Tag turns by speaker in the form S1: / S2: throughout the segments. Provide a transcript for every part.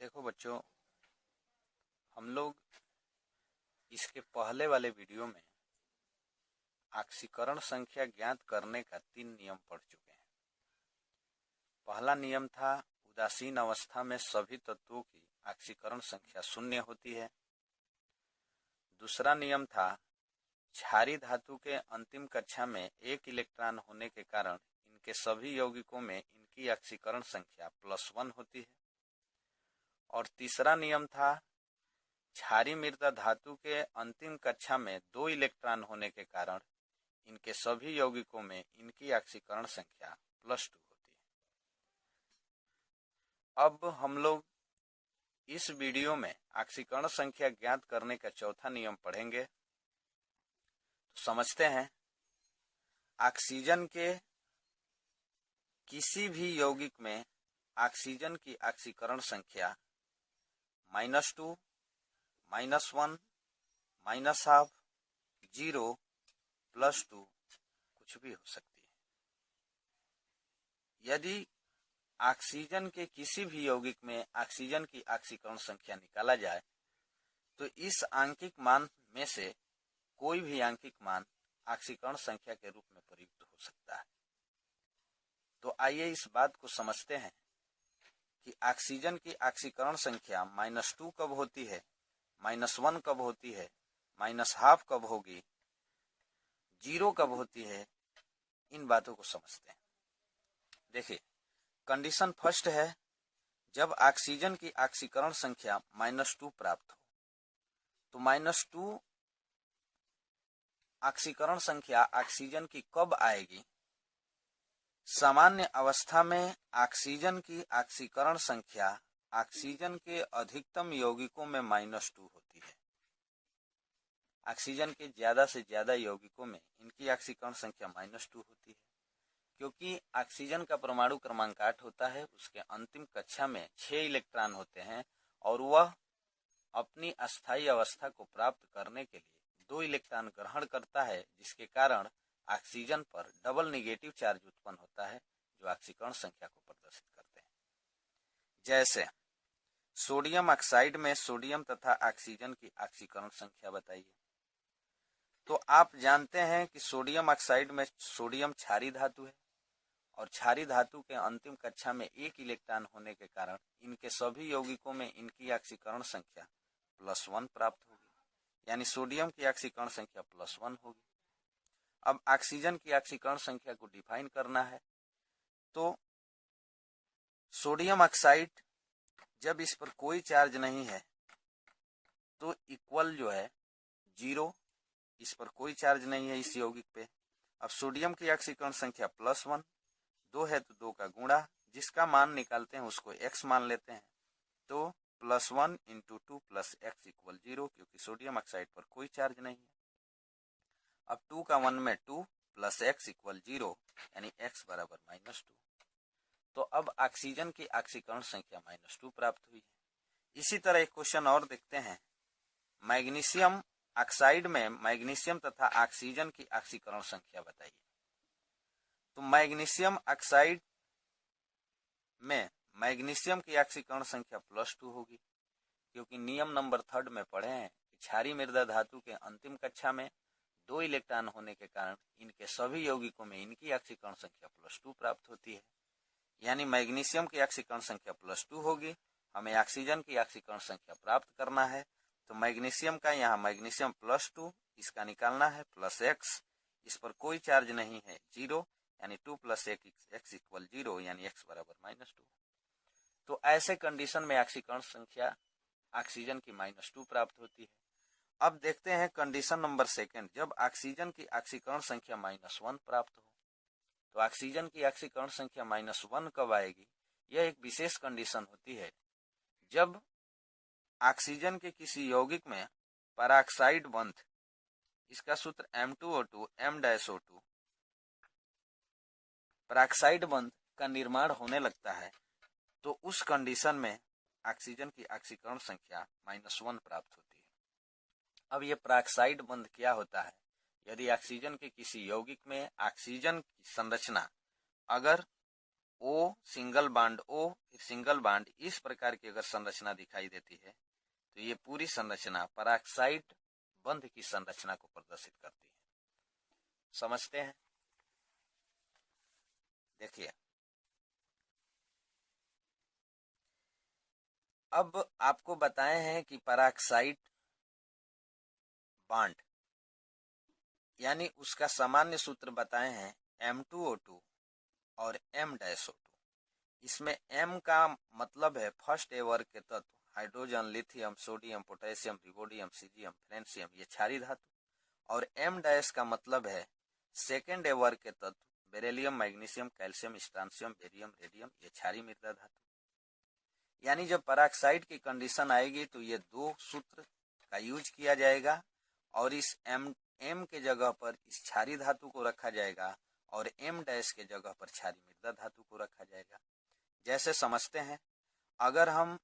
S1: देखो बच्चों, हम लोग इसके पहले वाले वीडियो में ऑक्सीकरण संख्या ज्ञात करने का 3 नियम पढ़ चुके हैं। पहला नियम था उदासीन अवस्था में सभी तत्वों की ऑक्सीकरण संख्या 0 होती है। दूसरा नियम था क्षारीय धातु के अंतिम कक्षा में 1 इलेक्ट्रॉन होने के कारण इनके सभी यौगिकों में इनकी ऑक्सीकरण संख्या +1 होती है। और तीसरा नियम था क्षारीय मृदा धातु के अंतिम कक्षा में 2 इलेक्ट्रॉन होने के कारण इनके सभी यौगिकों में इनकी ऑक्सीकरण संख्या +2 होती है। अब हम लोग इस वीडियो में ऑक्सीकरण संख्या ज्ञात करने का चौथा नियम पढ़ेंगे। तो समझते हैं, ऑक्सीजन के किसी भी यौगिक में ऑक्सीजन की ऑक्सीकरण संख्या -2, -1, -12, 0, +2 कुछ भी हो सकती है। यदि ऑक्सीजन के किसी भी यौगिक में ऑक्सीजन की ऑक्सीकरण संख्या निकाला जाए तो इस आंकिक मान में से कोई भी आंकिक मान ऑक्सीकरण संख्या के रूप में प्रयुक्त हो सकता है। तो आइए इस बात को समझते हैं कि ऑक्सीजन की ऑक्सीकरण संख्या -2 कब होती है, -1 कब होती है, -12 कब होगी, 0 कब होती है। इन बातों को समझते हैं। देखिए, कंडीशन फर्स्ट है, जब ऑक्सीजन की ऑक्सीकरण संख्या -2 प्राप्त हो तो -2 ऑक्सीकरण संख्या ऑक्सीजन की कब आएगी। सामान्य अवस्था में ऑक्सीजन की ऑक्सीकरण संख्या ऑक्सीजन के अधिकतम यौगिकों में -2 होती है। ऑक्सीजन के ज्यादा से ज्यादा यौगिकों में इनकी ऑक्सीकरण संख्या -2 होती है, क्योंकि ऑक्सीजन का परमाणु क्रमांक 8 होता है। उसके अंतिम कक्षा में 6 इलेक्ट्रॉन होते हैं और वह अपनी अस्थायी अवस्था को प्राप्त करने के लिए 2 इलेक्ट्रॉन ग्रहण करता है, जिसके कारण ऑक्सीजन पर डबल नेगेटिव चार्ज उत्पन्न होता है, जो ऑक्सीकरण संख्या को प्रदर्शित करते हैं। जैसे सोडियम ऑक्साइड में सोडियम तथा ऑक्सीजन की ऑक्सीकरण संख्या बताइए। तो आप जानते हैं कि सोडियम ऑक्साइड में सोडियम क्षारीय धातु है और क्षारीय धातु के अंतिम कक्षा में 1 इलेक्ट्रॉन होने के कारण इनके सभी यौगिकों में इनकी ऑक्सीकरण संख्या +1 प्राप्त होगी, यानी सोडियम की ऑक्सीकरण संख्या +1 होगी। अब ऑक्सीजन की ऑक्सीकरण संख्या को डिफाइन करना है, तो सोडियम ऑक्साइड जब इस पर कोई चार्ज नहीं है तो इक्वल जो है 0, इस पर कोई चार्ज नहीं है इस यौगिक पे। अब सोडियम की ऑक्सीकरण संख्या +1, 2 है तो 2 का गुणा, जिसका मान निकालते हैं उसको x मान लेते हैं। तो +1 × 2 + x = 0, क्योंकि सोडियम ऑक्साइड पर कोई चार्ज नहीं है। अब 2 का 1 में 2 + x = 0, यानी x बराबर -2। तो अब ऑक्सीजन की ऑक्सीकरण संख्या -2 प्राप्त हुई है। इसी तरह एक क्वेश्चन और देखते हैं। मैग्नीशियम ऑक्साइड में मैग्नीशियम तथा ऑक्सीजन की ऑक्सीकरण संख्या बताइए। तो मैग्नीशियम ऑक्साइड में मैग्नीशियम की ऑक्सीकरण संख्या +2 होगी, क्योंकि नियम नंबर 3 में पढ़े हैं कि क्षारीय मृदा धातु के अंतिम कक्षा में 2 इलेक्ट्रॉन होने के कारण इनके सभी यौगिकों में इनकी ऑक्सीकरण संख्या +2 प्राप्त होती है, यानी मैग्नीशियम की ऑक्सीकरण संख्या +2 होगी। हमें ऑक्सीजन की ऑक्सीकरण संख्या प्राप्त करना है, तो मैग्नीशियम का यहाँ मैग्नीशियम +2, इसका निकालना है +x, इस पर कोई चार्ज नहीं है 0, यानी 2 + x = 0, यानी x बराबर -2। तो ऐसे कंडीशन में ऑक्सीकरण संख्या ऑक्सीजन की -2 प्राप्त होती है। अब देखते हैं कंडीशन नंबर 2, जब ऑक्सीजन की ऑक्सीकरण संख्या -1 प्राप्त हो। तो ऑक्सीजन की ऑक्सीकरण संख्या -1 कब आएगी। यह एक विशेष कंडीशन होती है जब ऑक्सीजन के किसी यौगिक में पेरोक्साइड बंध, इसका सूत्र M2O2 M-O2, पेरोक्साइड बंध का निर्माण होने लगता है, तो उस कंडीशन में ऑक्सीजन की ऑक्सीकरण संख्या -1 प्राप्त होती है। अब ये पेरोक्साइड बंध क्या होता है। यदि ऑक्सीजन के किसी यौगिक में ऑक्सीजन की संरचना अगर O सिंगल बांड O फिर सिंगल बांड, इस प्रकार की अगर संरचना दिखाई देती है तो ये पूरी संरचना पराक्साइड बंध की संरचना को प्रदर्शित करती है। समझते हैं? देखिए, अब आपको बताए हैं कि पराक्साइड बांड यानी उसका सामान्य सूत्र बताए हैं M2O2 और M-O2। इसमें M का मतलब है फर्स्ट ए वर्ग के तत्व hydrogen, lithium, sodium, potassium, rubidium, caesium, francium, ये क्षारीय धातु, और M- का मतलब है सेकेंड ए वर्ग के तत्व beryllium, magnesium, calcium, strontium, barium, radium, ये क्षारीय मृदा धातु। यानी जब पराक्साइड की कंडीशन आएगी तो ये दो सूत्र का यूज किया जाएगा और इस M के जगह पर इस क्षारीय धातु को रखा जाएगा और M- के जगह पर क्षारीय मृदा धातु को रखा जाएगा। जैसे समझते हैं, अगर हम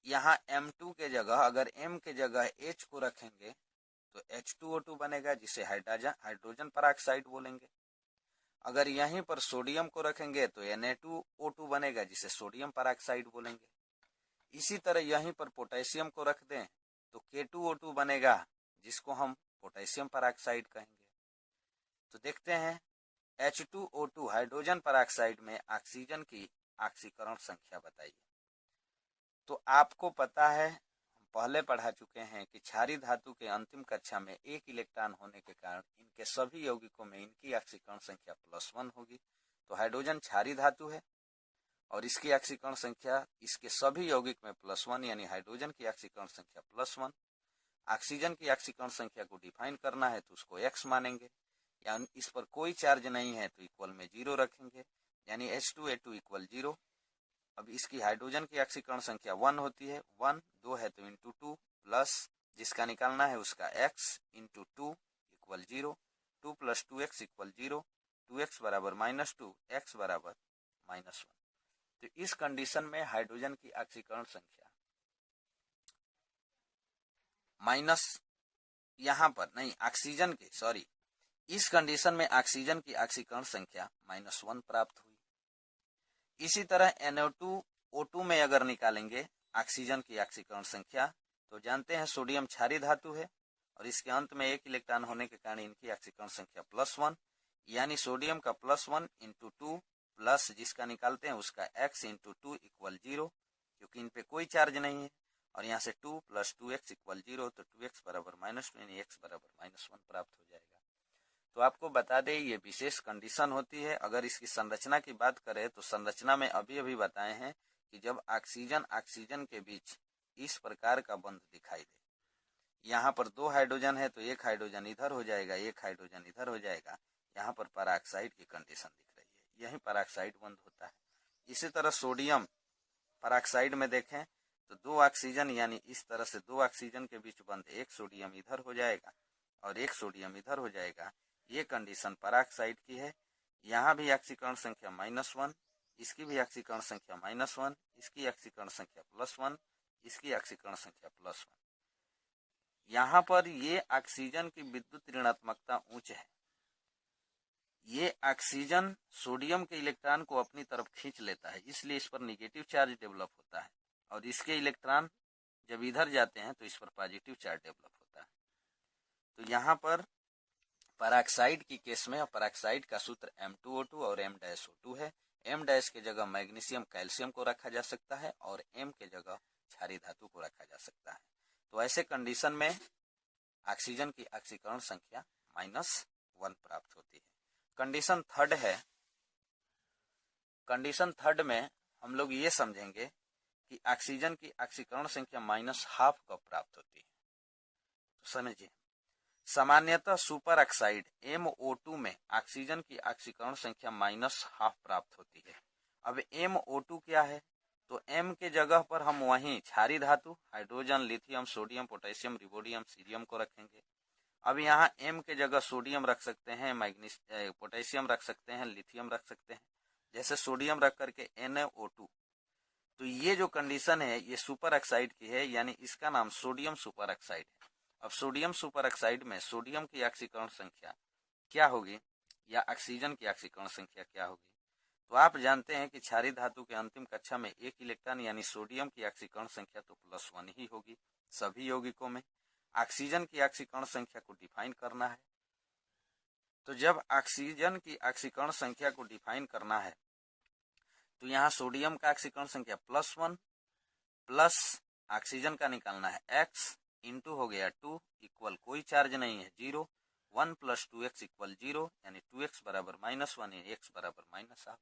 S1: यहाँ M2 के जगह अगर M के जगह H को रखेंगे तो H2O2 बनेगा, जिसे हाइड्रोजन पराक्साइड बोलेंगे। अगर यहीं पर सोडियम को रखेंगे तो Na2O2 बनेगा, जिसे सोडियम पराक्साइड बोलेंगे। इसी तरह यहीं पर पोटेशियम को रख दें तो K2O2 बनेगा, जिसको हम पोटेशियम पराक्साइड कहेंगे। तो देखते हैं, H2O2 हाइड्रोजन पराक्साइड में ऑक्सीजन की ऑक्सीकरण संख्या बताइए। तो आपको पता है, हम पहले पढ़ा चुके हैं कि क्षारीय धातु के अंतिम कक्षा में एक इलेक्ट्रॉन होने के कारण इनके सभी यौगिकों में इनकी ऑक्सीकरण संख्या +1 होगी। तो हाइड्रोजन क्षारीय धातु है और इसकी ऑक्सीकरण संख्या इसके सभी यौगिक में +1, यानी हाइड्रोजन की ऑक्सीकरण संख्या +1। ऑक्सीजन की ऑक्सीकरण संख्या को डिफाइन करना है तो उसको x मानेंगे, या इस पर कोई चार्ज नहीं है तो इक्वल में 0 रखेंगे, यानी H2A2 = 0। अब इसकी हाइड्रोजन की ऑक्सीकरण संख्या 1 होती है, 1 2 है तो इंटू 2 प्लस जिसका निकालना है उसका x इंटू 2 = 0, 2 + 2x = 0, 2x बराबर -2, x बराबर -1। तो इस कंडीशन में हाइड्रोजन की ऑक्सीकरण संख्या माइनस, यहाँ पर नहीं, ऑक्सीजन की सॉरी, इस कंडीशन में ऑक्सीजन की ऑक्सीकरण संख्या -1 प्राप्त हुई। इसी तरह NO2O2 में अगर निकालेंगे ऑक्सीजन की ऑक्सीकरण संख्या तो जानते हैं सोडियम क्षारीय धातु है और इसके अंत में एक इलेक्ट्रॉन होने के कारण इनकी ऑक्सीकरण संख्या +1, यानी सोडियम का +1 इंटू 2 प्लस जिसका निकालते हैं उसका x इंटू 2 = 0, क्योंकि इन पे कोई चार्ज नहीं है, और यहाँ से 2 + 2x = 0, तो 2x बराबर -2 यानी x बराबर -1 प्राप्त हो जाएगा। तो आपको बता दें, ये विशेष कंडीशन होती है। अगर इसकी संरचना की बात करें तो संरचना में अभी बताए हैं कि जब ऑक्सीजन के बीच इस प्रकार का बंध दिखाई दे, यहाँ पर 2 हाइड्रोजन है तो एक हाइड्रोजन इधर हो जाएगा, एक हाइड्रोजन इधर हो जाएगा, यहाँ पर पराक्साइड की कंडीशन दिख रही है, यही पराक्साइड बंध होता है। इसी तरह सोडियम पराक्साइड में देखें तो 2 ऑक्सीजन यानी इस तरह से 2 ऑक्सीजन के बीच बंध, एक सोडियम इधर हो जाएगा और एक सोडियम इधर हो जाएगा, ये कंडीशन पराक्साइड की है। यहाँ भी ऑक्सीकरण संख्या -1, इसकी भी ऑक्सीकरण संख्या -1, इसकी ऑक्सीकरण संख्या +1, इसकी ऑक्सीकरण संख्या +1। यहाँ पर ये ऑक्सीजन की विद्युत ऋणात्मकता उच्च है, ये ऑक्सीजन सोडियम के इलेक्ट्रॉन को अपनी तरफ खींच लेता है, इसलिए इस पर निगेटिव चार्ज डेवलप होता है, और इसके इलेक्ट्रॉन जब इधर जाते हैं तो इस पर पॉजिटिव चार्ज डेवलप होता है। तो यहाँ पर पराक्साइड की केस में पराक्साइड का सूत्र M2O2 और M-O2 है। M- के जगह मैग्नीशियम, कैल्शियम को रखा जा सकता है और M के जगह क्षारीय धातु को रखा जा सकता है। तो ऐसे कंडीशन में ऑक्सीजन की ऑक्सीकरण संख्या -1 प्राप्त होती है। कंडीशन थर्ड है, कंडीशन थर्ड में हम लोग ये समझेंगे कि ऑक्सीजन की ऑक्सीकरण संख्या -12 कब प्राप्त होती है। तो समझिए, सामान्यतः सुपर ऑक्साइड MO2 में ऑक्सीजन की ऑक्सीकरण संख्या -12 प्राप्त होती है। अब MO2 क्या है, तो M के जगह पर हम वहीं क्षारीय धातु hydrogen, lithium, sodium, potassium, rubidium, cerium को रखेंगे। अब यहाँ M के जगह सोडियम रख सकते हैं, पोटेशियम रख सकते हैं, लिथियम रख सकते हैं, जैसे सोडियम रख करके NaO2। तो ये जो कंडीशन है ये सुपर ऑक्साइड की है, यानी इसका नाम सोडियम सुपर ऑक्साइड है। अब सोडियम सुपर ऑक्साइड में सोडियम की ऑक्सीकरण संख्या क्या होगी या ऑक्सीजन की ऑक्सीकरण संख्या क्या होगी, तो आप जानते हैं कि क्षारीय धातु के अंतिम कक्षा में एक इलेक्ट्रॉन यानी सोडियम की ऑक्सीकरण संख्या तो +1 ही होगी सभी यौगिकों में। ऑक्सीजन की ऑक्सीकरण संख्या को डिफाइन करना है, तो जब ऑक्सीजन की ऑक्सीकरण संख्या को डिफाइन करना है तो यहाँ सोडियम का ऑक्सीकरण संख्या +1 प्लस ऑक्सीजन का निकालना है x इंटू हो गया 2 इक्वल कोई चार्ज नहीं है 0, 1 + 2x इक्वल 0 यानी 2x बराबर -1 यानी x बराबर -1/2।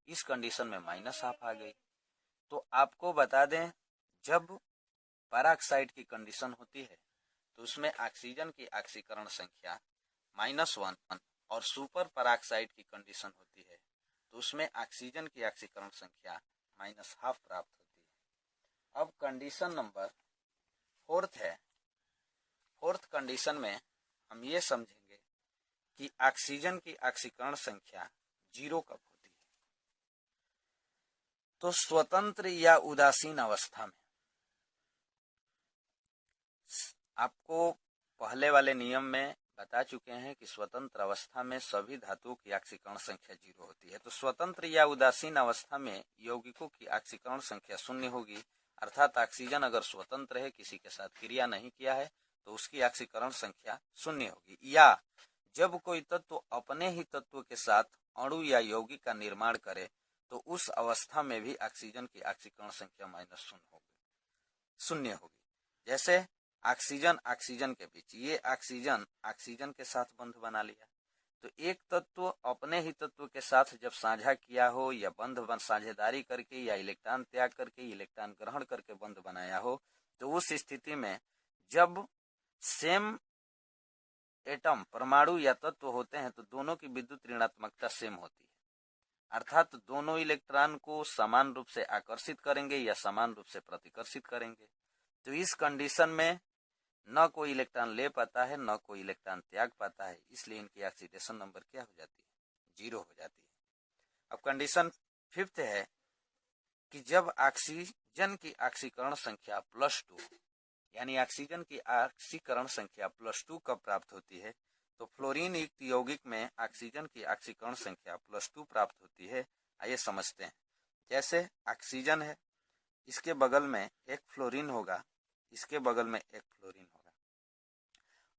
S1: इस कंडीशन में -1/2 आ गई। तो आपको बता दें जब पेरोक्साइड की कंडीशन होती है तो उसमें ऑक्सीजन की ऑक्सीकरण संख्या -1 और सुपर पेरोक्साइड की कंडीशन होती है तो उसमें ऑक्सीजन की ऑक्सीकरण संख्या -1/2 प्राप्त होती है। अब कंडीशन नंबर 4 है। 4th कंडीशन में हम ये समझेंगे कि ऑक्सीजन की ऑक्सीकरण संख्या 0 कब होती है। तो स्वतंत्र या उदासीन अवस्था में आपको पहले वाले नियम में बता चुके हैं कि स्वतंत्र अवस्था में सभी धातुओं की ऑक्सीकरण संख्या 0 होती है। तो स्वतंत्र या उदासीन अवस्था में यौगिकों की ऑक्सीकरण संख्या 0 होगी, अर्थात ऑक्सीजन अगर स्वतंत्र है, किसी के साथ क्रिया नहीं किया है, तो उसकी ऑक्सीकरण संख्या 0 होगी। या जब कोई तत्व अपने ही तत्व के साथ अणु या यौगिक का निर्माण करे तो उस अवस्था में भी ऑक्सीजन की ऑक्सीकरण संख्या -0 होगी। जैसे ऑक्सीजन ऑक्सीजन के बीच, ये ऑक्सीजन के साथ बंध बना लिया, तो एक तत्व अपने ही तत्व के साथ जब साझा किया हो या साझेदारी करके या इलेक्ट्रॉन त्याग करके इलेक्ट्रॉन ग्रहण करके बंध बनाया हो, तो उस स्थिति में जब सेम एटम परमाणु या तत्व होते हैं तो दोनों की विद्युत ऋणात्मकता सेम होती है, अर्थात दोनों इलेक्ट्रॉन को समान रूप से आकर्षित करेंगे या समान रूप से प्रतिकर्षित करेंगे। तो इस कंडीशन में न कोई इलेक्ट्रॉन ले पाता है न कोई इलेक्ट्रॉन त्याग पाता है, इसलिए इनकी ऑक्सीडेशन नंबर क्या हो जाती है, 0 हो जाती है। अब कंडीशन 5th है कि जब ऑक्सीजन की ऑक्सीकरण संख्या +2 यानी ऑक्सीजन की ऑक्सीकरण संख्या +2 कब प्राप्त होती है, तो फ्लोरीन युक्त यौगिक में ऑक्सीजन की ऑक्सीकरण संख्या +2 प्राप्त होती है। आइए समझते हैं। जैसे ऑक्सीजन है, इसके बगल में एक फ्लोरीन होगा, इसके बगल में एक फ्लोरीन होगा।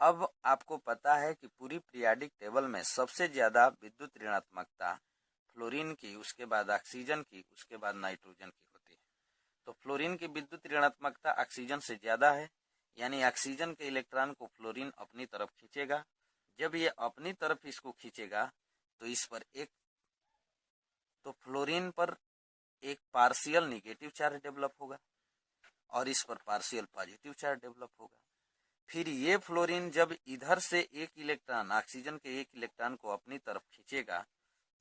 S1: अब आपको पता है कि पूरी पीरियोडिक टेबल में सबसे ज्यादा विद्युत ऋणात्मकता फ्लोरीन की, उसके बाद ऑक्सीजन की, उसके बाद नाइट्रोजन की होती है। तो फ्लोरीन की विद्युत ऋणात्मकता ऑक्सीजन से ज्यादा है, यानी ऑक्सीजन के इलेक्ट्रॉन को फ्लोरीन अपनी तरफ खींचेगा। जब ये अपनी तरफ इसको खींचेगा तो इस पर फ्लोरीन पर एक पार्शियल नेगेटिव चार्ज डेवलप होगा और इस पर पार्शियल पॉजिटिव चार्ज डेवलप होगा। फिर ये फ्लोरीन जब इधर से एक इलेक्ट्रॉन, ऑक्सीजन के एक इलेक्ट्रॉन को अपनी तरफ खींचेगा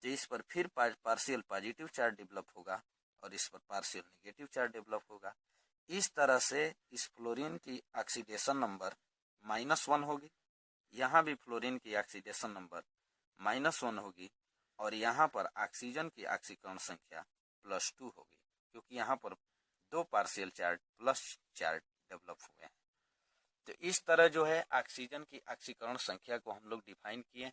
S1: तो इस पर फिर पार्शियल पॉजिटिव चार्ज डेवलप होगा और इस पर पार्शियल नेगेटिव चार्ज डेवलप होगा। इस तरह से इस फ्लोरीन की ऑक्सीडेशन नंबर -1 होगी, यहाँ भी फ्लोरीन की ऑक्सीडेशन नंबर -1 होगी और यहाँ पर ऑक्सीजन की ऑक्सीकरण संख्या +2 होगी, क्योंकि यहाँ पर 2 partial charge plus charge develop हुए हैं। तो इस तरह जो है ऑक्सीजन की ऑक्सीकरण संख्या को हम लोग डिफाइन किए हैं।